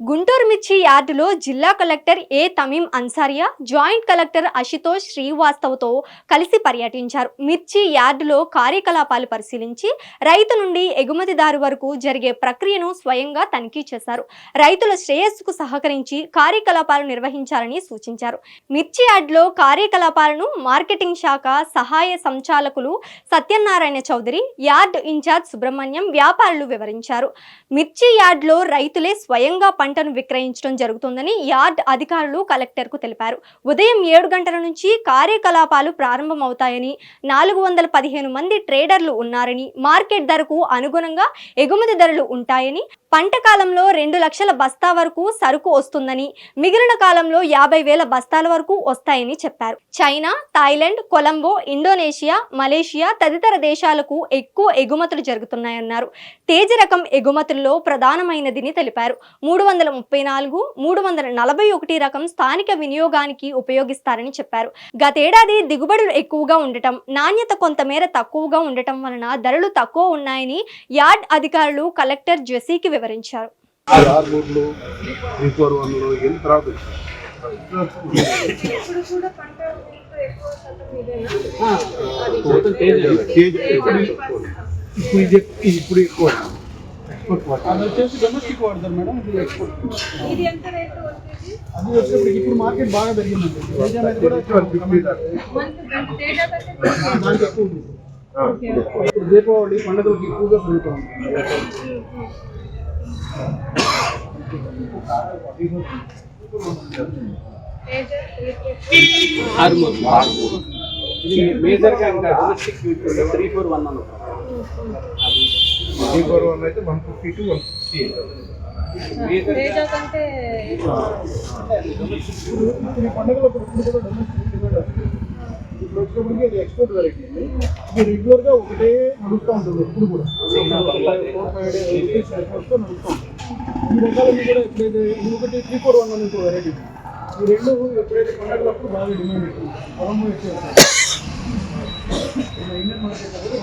గుంటూరు మిర్చి యార్డులో జిల్లా కలెక్టర్ ఏ తమీం అన్సారియా, జాయింట్ కలెక్టర్ అశుతోష్ శ్రీవాస్తవ్తో కలిసి పర్యటించారు. మిర్చి యార్డులో కార్యకలాపాలు పరిశీలించి రైతు నుండి ఎగుమతిదారు వరకు జరిగే ప్రక్రియను స్వయంగా తనిఖీ చేశారు. రైతుల శ్రేయస్సుకు సహకరించి కార్యకలాపాలు నిర్వహించాలని సూచించారు. మిర్చి యార్డులో కార్యకలాపాలను మార్కెటింగ్ శాఖ సహాయ సంచాలకులు సత్యనారాయణ చౌదరి, యార్డ్ ఇన్ఛార్జ్ సుబ్రహ్మణ్యం, వ్యాపారులు వివరించారు. మిర్చి యార్డులో రైతులే స్వయంగా పంటను విక్రయించడం జరుగుతుందని యార్డ్ అధికారులు కలెక్టర్కు తెలిపారు. ఉదయం 7 గంటల నుంచి కార్యకలాపాలు ప్రారంభమవుతాయని, 415 మంది ట్రేడర్లు ఉన్నారని, మార్కెట్ ధరకు అనుగుణంగా ఎగుమతి ధరలు ఉంటాయని, పంట కాలంలో 2 లక్షల బస్తా వరకు సరుకు వస్తుందని, మిగిలిన కాలంలో 50,000 బస్తాల వరకు వస్తాయని చెప్పారు. China, Thailand, Colombo, Indonesia, Malaysia తదితర దేశాలకు ఎక్కువ ఎగుమతులు జరుగుతున్నాయన్నారు. తేజ రకం ఎగుమతుల్లో ప్రధానమైనదని తెలిపారు. 334, 341 రకం స్థానిక వినియోగానికి ఉపయోగిస్తారని చెప్పారు. గతేడాది దిగుబడులు ఎక్కువగా ఉండటం, నాణ్యత కొంతమేర తక్కువగా ఉండటం వలన ధరలు తక్కువ ఉన్నాయని యార్డ్ అధికారులు కలెక్టర్ జెసీకి వివరించారు. అది వచ్చేసి డొమెస్టిక్ వాడతారు మేడం, ఇది ఎక్స్పోర్ట్. అది వచ్చేప్పటికి ఇప్పుడు మార్కెట్ బాగా పెరిగిందండి. దానికి ఎక్కువ ఉంది. ఇప్పుడు దీపావళి పండుగలకు ఎక్కువగా పెరుగుతూ ఉంది. ఇది మేజర్గా ఇంకా డొమెస్టిక్ 341 341 అయితే 150 to 160. పండుగలో ఇప్పుడు కూడా డొమెస్టిక్ డిమాండ్. ఇప్పుడు వచ్చేప్పటికి అది ఎక్స్పోర్ట్ వెరైటీ. ఇది రెగ్యులర్గా ఒకటే నడుస్తూ ఉంటుంది. ఎప్పుడు కూడా 4-5 days నడుస్తూ ఉంటుంది. ఈ రకాలన్నీ కూడా ఎప్పుడైతే ఇది ఒకటి 341 ఇంకో వెరైటీ. ఈ రెండు ఎప్పుడైతే పండుగలప్పుడు బాగా డిమాండ్ ఉంటుంది. పొలం వచ్చేస్తారు ఇండియన్ మార్కెట్ అనేది